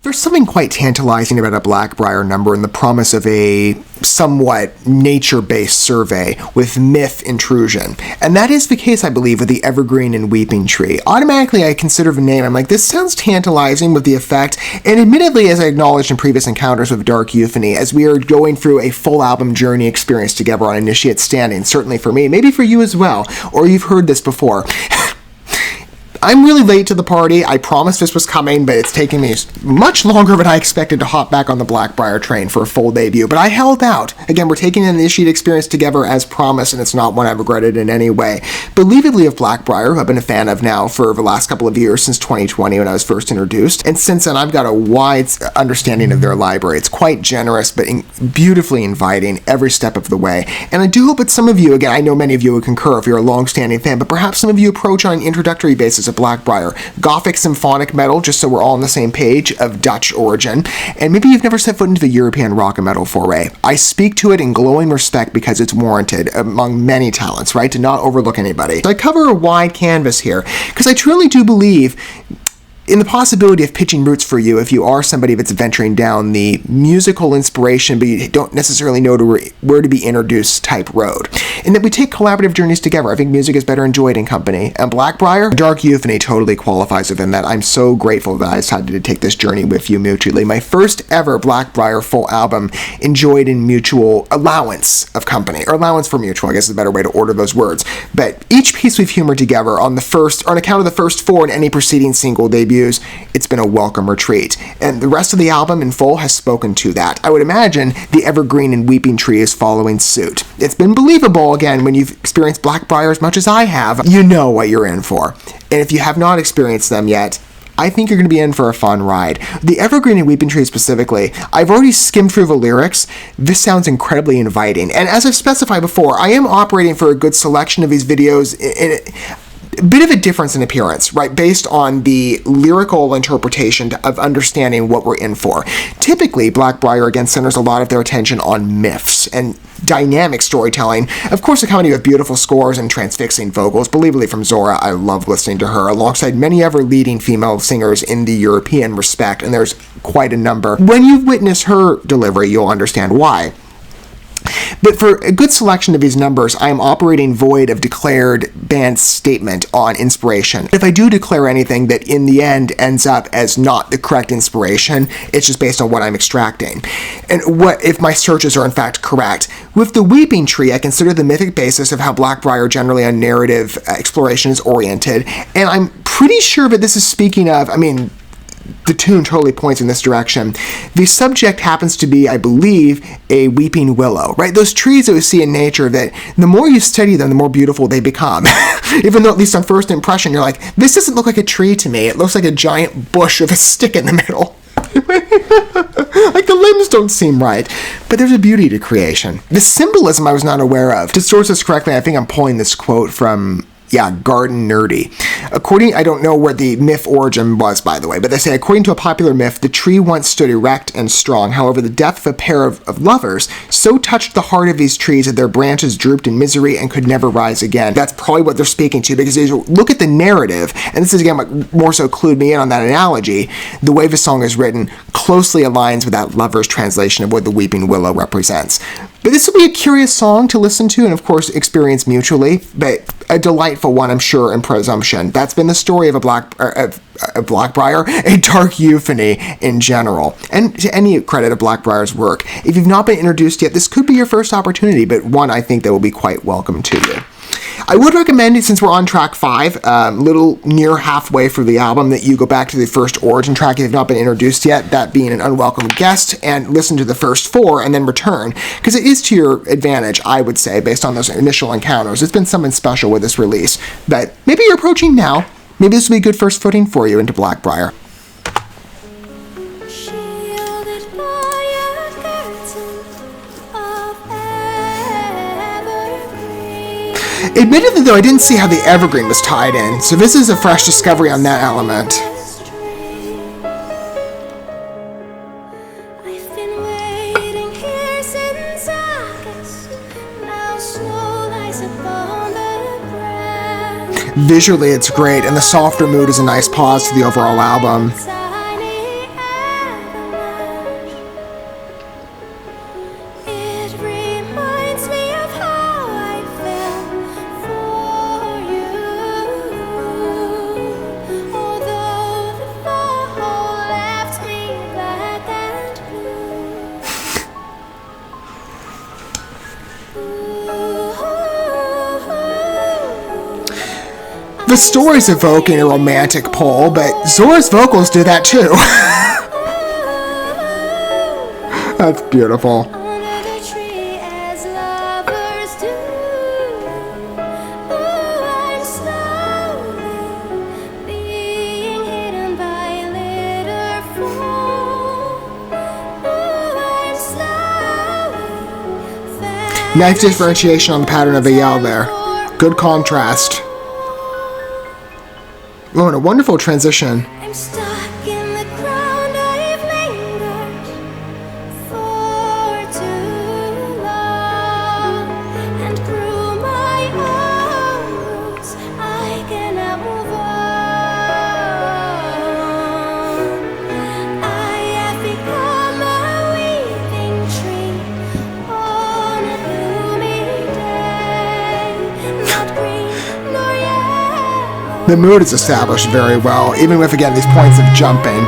There's something quite tantalizing about a BLACKBRIAR number and the promise of a somewhat nature-based survey with myth intrusion. And that is the case, I believe, with the Evergreen and Weeping Tree. Automatically, I consider the name. I'm like, this sounds tantalizing with the effect. And admittedly, as I acknowledged in previous encounters with Dark Euphony, as we are going through a full album journey experience together on Initiate Standing, certainly for me, maybe for you as well, or you've heard this before. I'm really late to the party. I promised this was coming, but it's taken me much longer than I expected to hop back on the BLACKBRIAR train for a full debut, but I held out. Again, we're taking an Initiate experience together as promised, and it's not one I've regretted in any way. Believably of BLACKBRIAR, who I've been a fan of now for the last couple of years, since 2020 when I was first introduced, and since then I've got a wide understanding of their library. It's quite generous, but beautifully inviting every step of the way. And I do hope that some of you, again, I know many of you would concur if you're a long-standing fan, but perhaps some of you approach on an introductory basis of BLACKBRIAR. Gothic symphonic metal, just so we're all on the same page, of Dutch origin, and maybe you've never set foot into the European rock and metal foray. I speak to it in glowing respect because it's warranted among many talents, right? To not overlook anybody. So I cover a wide canvas here, because I truly do believe in the possibility of pitching roots for you if you are somebody that's venturing down the musical inspiration but you don't necessarily know where to be introduced type road. And that we take collaborative journeys together. I think music is better enjoyed in company. And BLACKBRIAR, Dark Euphony totally qualifies within that. I'm so grateful that I decided to take this journey with you mutually. My first ever BLACKBRIAR full album enjoyed in mutual allowance of company, or allowance for mutual, I guess is a better way to order those words. But each piece we've humored together on account of the first four and any preceding single debut, it's been a welcome retreat. And the rest of the album in full has spoken to that. I would imagine the Evergreen and Weeping Tree is following suit. It's been believable, again, when you've experienced BLACKBRIAR as much as I have, you know what you're in for. And if you have not experienced them yet, I think you're going to be in for a fun ride. The Evergreen and Weeping Tree specifically, I've already skimmed through the lyrics. This sounds incredibly inviting. And as I've specified before, I am operating for a good selection of these videos in a bit of a difference in appearance, right, based on the lyrical interpretation of understanding what we're in for. Typically, BLACKBRIAR, again, centers a lot of their attention on myths and dynamic storytelling, of course accompanied with beautiful scores and transfixing vocals. Believably from Zora, I love listening to her, alongside many other leading female singers in the European respect, and there's quite a number. When you witness her delivery, you'll understand why. But for a good selection of these numbers, I am operating void of declared band statement on inspiration. If I do declare anything that in the end ends up as not the correct inspiration, it's just based on what I'm extracting. And what if my searches are in fact correct. With the Weeping Tree, I consider the mythic basis of how BLACKBRIAR generally on narrative exploration is oriented, and I'm pretty sure that this is speaking of, the tune totally points in this direction. The subject happens to be, I believe, a weeping willow, right? Those trees that we see in nature that the more you study them, the more beautiful they become. Even though, at least on first impression, you're like, this doesn't look like a tree to me. It looks like a giant bush with a stick in the middle. Like the limbs don't seem right. But there's a beauty to creation. The symbolism I was not aware of. To source this correctly, I think I'm pulling this quote from Garden Nerdy. I don't know where the myth origin was, by the way, but they say, according to a popular myth, the tree once stood erect and strong. However, the death of a pair of lovers so touched the heart of these trees that their branches drooped in misery and could never rise again. That's probably what they're speaking to, because as you look at the narrative, and this is again what more so clued me in on that analogy, the way the song is written closely aligns with that lover's translation of what the weeping willow represents. But this will be a curious song to listen to and, of course, experience mutually, but a delightful one, I'm sure, in presumption. That's been the story of a BLACKBRIAR, a Dark Euphony in general. And to any credit of BLACKBRIAR's work, if you've not been introduced yet, this could be your first opportunity, but one I think that will be quite welcome to you. I would recommend it, since we're on track 5, little near halfway through the album, that you go back to the first origin track if you've not been introduced yet, that being an unwelcome guest, and listen to the first 4 and then return, because it is to your advantage, I would say, based on those initial encounters. It's been something special with this release, but maybe you're approaching now. Maybe this will be a good first footing for you into BLACKBRIAR. Admittedly, though, I didn't see how the Evergreen was tied in, so this is a fresh discovery on that element. Visually, it's great, and the softer mood is a nice pause to the overall album. The story's evoking a romantic pull, but Zora's vocals do that too. That's beautiful. Nice differentiation on the pattern of a yell there. Good contrast. Oh, and a wonderful transition. I'm stuck in the ground, I've lingered for too long, and through my arms I cannot move on. I have become a weeping tree on a gloomy day, not green nor yellow. The mood is established very well, even with, again, these points of jumping.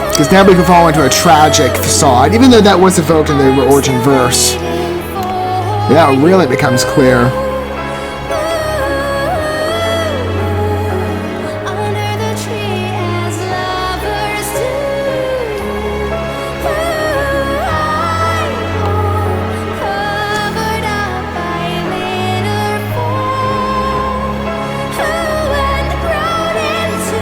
Because now we can fall into a tragic facade, even though that was evoked in the origin verse. Yeah, it really becomes clear. Under the tree as lovers do, covered up by litter and grown into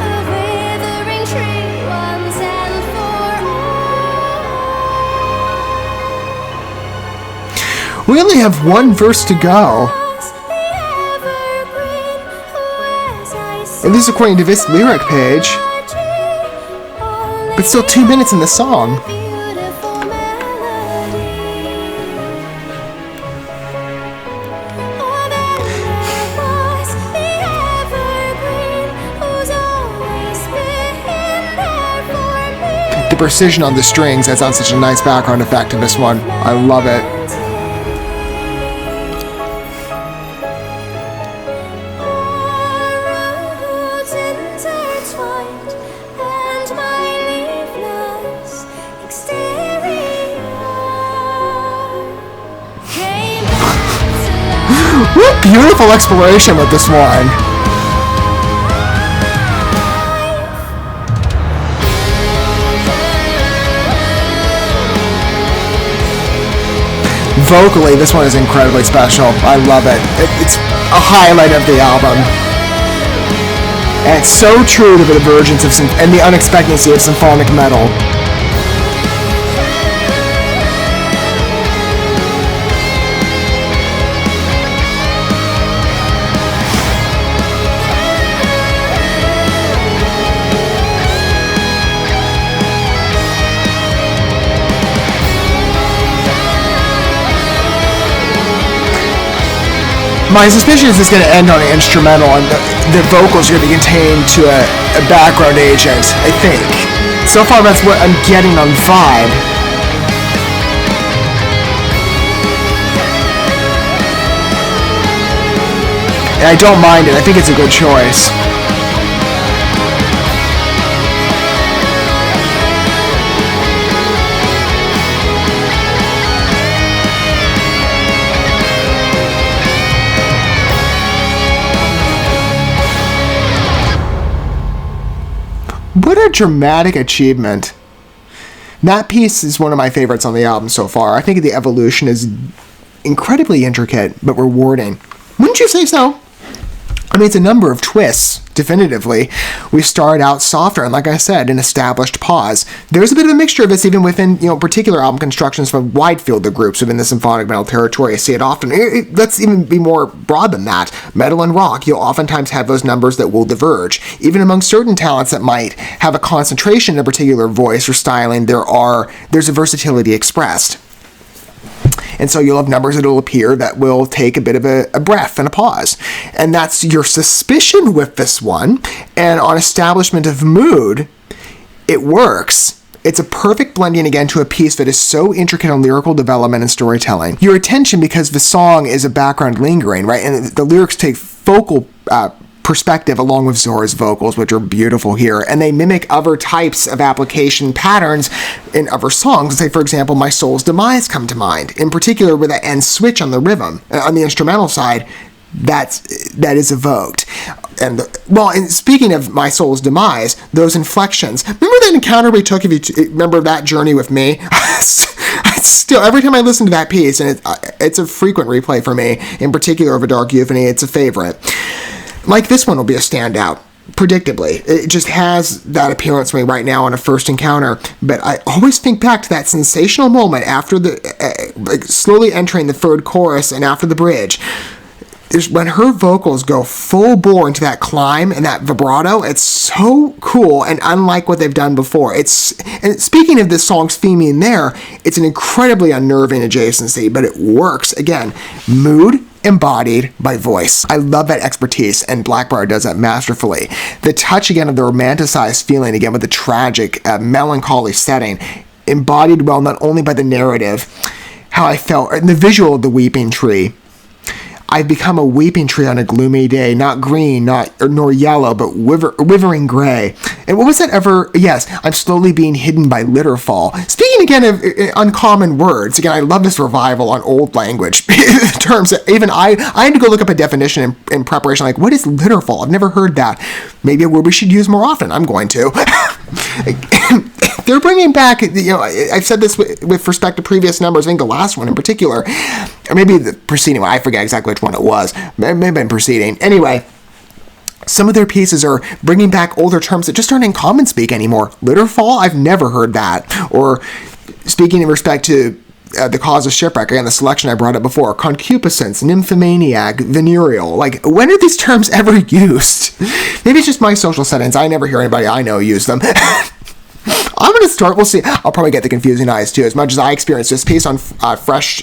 a withering tree once and for all. We only have one verse to go. And this is according to this lyric page. But still 2 minutes in the song. The precision on the strings adds on such a nice background effect to this one. I love it. What beautiful exploration with this one. Vocally, this one is incredibly special. I love it. It's a highlight of the album. And it's so true to the divergence of and the unexpectancy of symphonic metal. My suspicion is it's going to end on an instrumental and the vocals are going to be contained to a background agent, I think. So far that's what I'm getting on vibe. And I don't mind it, I think it's a good choice. What a dramatic achievement. That piece is one of my favorites on the album so far. I think the evolution is incredibly intricate, but rewarding. Wouldn't you say so? I mean, it's a number of twists, definitively. We start out softer, and like I said, an established pause. There's a bit of a mixture of this even within, particular album constructions from wide field of groups within the symphonic metal territory. I see it often. Let's even be more broad than that. Metal and rock, you'll oftentimes have those numbers that will diverge. Even among certain talents that might have a concentration in a particular voice or styling, there's a versatility expressed. And so you'll have numbers that will appear that will take a bit of a breath and a pause. And that's your suspicion with this one. And on establishment of mood, it works. It's a perfect blending again to a piece that is so intricate on lyrical development and storytelling. Your attention, because the song is a background lingering, right? And the lyrics take focal perspective along with Zora's vocals, which are beautiful here, and they mimic other types of application patterns in other songs. Say, for example, My Soul's Demise come to mind, in particular with that end switch on the rhythm, on the instrumental side, that is evoked. And speaking of My Soul's Demise, those inflections, remember that encounter we took, if you remember that journey with me? Still, every time I listen to that piece, and it's a frequent replay for me, in particular of A Dark Euphony, it's a favorite. Like this one will be a standout, predictably. It just has that appearance for me right now on a first encounter, but I always think back to that sensational moment after slowly entering the third chorus and after the bridge. Is when her vocals go full bore into that climb and that vibrato. It's so cool and unlike what they've done before. And speaking of this song's theming there, it's an incredibly unnerving adjacency, but it works. Again, mood embodied by voice. I love that expertise, and BLACKBRIAR does that masterfully. The touch again of the romanticized feeling, again with the tragic, melancholy setting, embodied well not only by the narrative, how I felt, and the visual of the weeping tree. I've become a weeping tree on a gloomy day, not green, nor yellow, but withering gray. And what was that ever? Yes, I'm slowly being hidden by litter fall. Speaking again of uncommon words, again, I love this revival on old language terms. Even I had to go look up a definition in preparation, like, what is litter fall? I've never heard that. Maybe a word we should use more often. I'm going to. They're bringing back, I've said this with respect to previous numbers, I think the last one in particular, or maybe the preceding one, I forget exactly which one it was, it may have been preceding. Anyway, some of their pieces are bringing back older terms that just aren't in common speak anymore. Litterfall, I've never heard that. Or speaking in respect to the cause of shipwreck, again, the selection I brought up before, concupiscence, nymphomaniac, venereal. Like, when are these terms ever used? Maybe it's just my social settings. I never hear anybody I know use them. I'm going to start, we'll see. I'll probably get the confusing eyes too, as much as I experienced this piece on fresh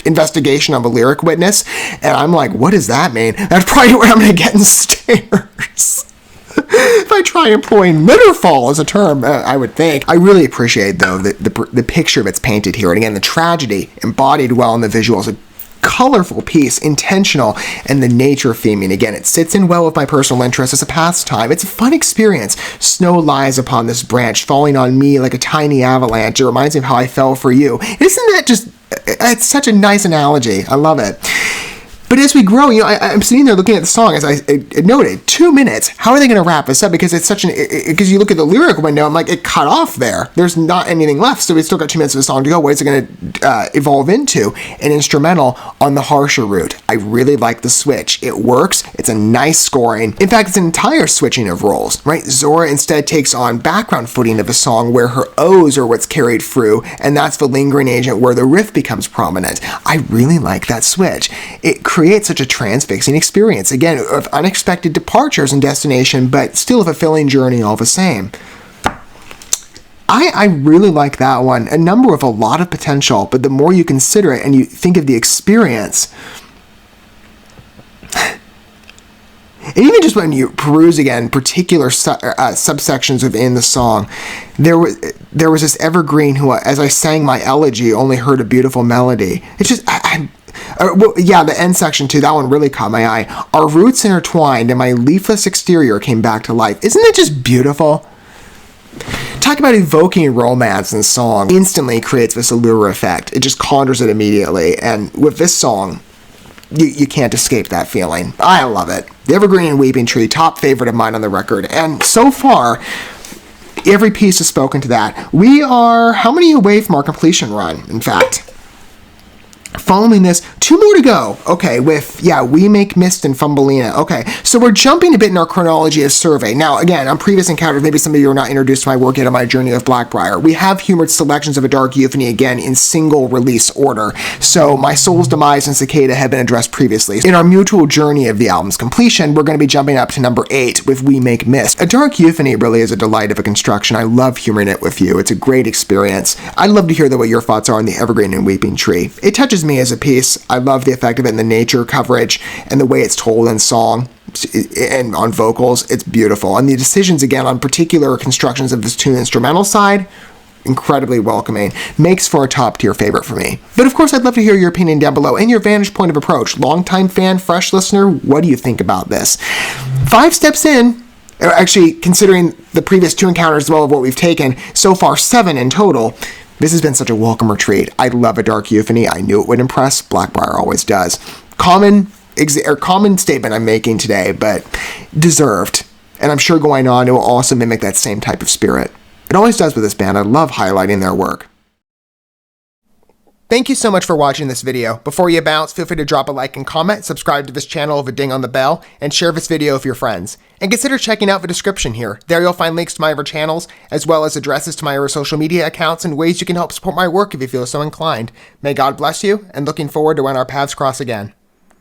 investigation of a lyric witness, and I'm like, what does that mean? That's probably where I'm going to get in stares. If I try employing litterfall as a term, I would think. I really appreciate, though, the picture that's painted here. And again, the tragedy embodied well in the visuals. A colorful piece, intentional, and the nature theming. Again, it sits in well with my personal interest as a pastime. It's a fun experience. Snow lies upon this branch, falling on me like a tiny avalanche. It reminds me of how I fell for you. Isn't that just... It's such a nice analogy. I love it. But as we grow, I'm sitting there looking at the song, as I noted, 2 minutes. How are they going to wrap this up? Because it's such because you look at the lyric window, I'm like, it cut off there. There's not anything left, so we still got 2 minutes of the song to go. What is it going to evolve into? An instrumental on the harsher route. I really like the switch. It works. It's a nice scoring. In fact, it's an entire switching of roles, right? Zora instead takes on background footing of the song where her O's are what's carried through, and that's the lingering agent where the riff becomes prominent. I really like that switch. It creates such a transfixing experience, again, of unexpected departures and destination, but still a fulfilling journey all the same. I really like that one. A number with a lot of potential, but the more you consider it and you think of the experience, and even just when you peruse again particular subsections within the song, there was this evergreen who, as I sang my elegy, only heard a beautiful melody. It's just, the end section too, that one really caught my eye. Our roots intertwined and my leafless exterior came back to life. Isn't that just beautiful? Talk about evoking romance in song. Instantly creates this allure effect. It just conjures it immediately. And with this song, you can't escape that feeling. I love it. The Evergreen and Weeping Tree, top favorite of mine on the record. And so far, every piece has spoken to that. We are how many away from our completion run, in fact? Following this, 2 more to go. Okay, with, We Make Mist and Fumbleina. Okay, so we're jumping a bit in our chronology as survey. Now, again, on previous encounters, maybe some of you are not introduced to my work yet on my journey of BLACKBRIAR. We have humored selections of A Dark Euphony again in single release order. So My Soul's Demise and Cicada have been addressed previously. In our mutual journey of the album's completion, we're going to be jumping up to number 8 with We Make Mist. A Dark Euphony really is a delight of a construction. I love humoring it with you. It's a great experience. I'd love to hear what your thoughts are on the Evergreen and Weeping Tree. It touches me as a piece. I love the effect of it in the nature coverage and the way it's told in song and on vocals. It's beautiful. And the decisions, again, on particular constructions of this tune instrumental side, incredibly welcoming, makes for a top tier favorite for me. But of course, I'd love to hear your opinion down below and your vantage point of approach. Longtime fan, fresh listener, what do you think about this? 5 steps in, actually considering the previous 2 encounters as well of what we've taken, so far 7 in total. This has been such a welcome retreat. I love a dark euphony. I knew it would impress. BLACKBRIAR always does. Common statement I'm making today, but deserved. And I'm sure going on, it will also mimic that same type of spirit. It always does with this band. I love highlighting their work. Thank you so much for watching this video. Before you bounce, feel free to drop a like and comment, subscribe to this channel with a ding on the bell, and share this video with your friends. And consider checking out the description here. There you'll find links to my other channels, as well as addresses to my other social media accounts and ways you can help support my work if you feel so inclined. May God bless you, and looking forward to when our paths cross again.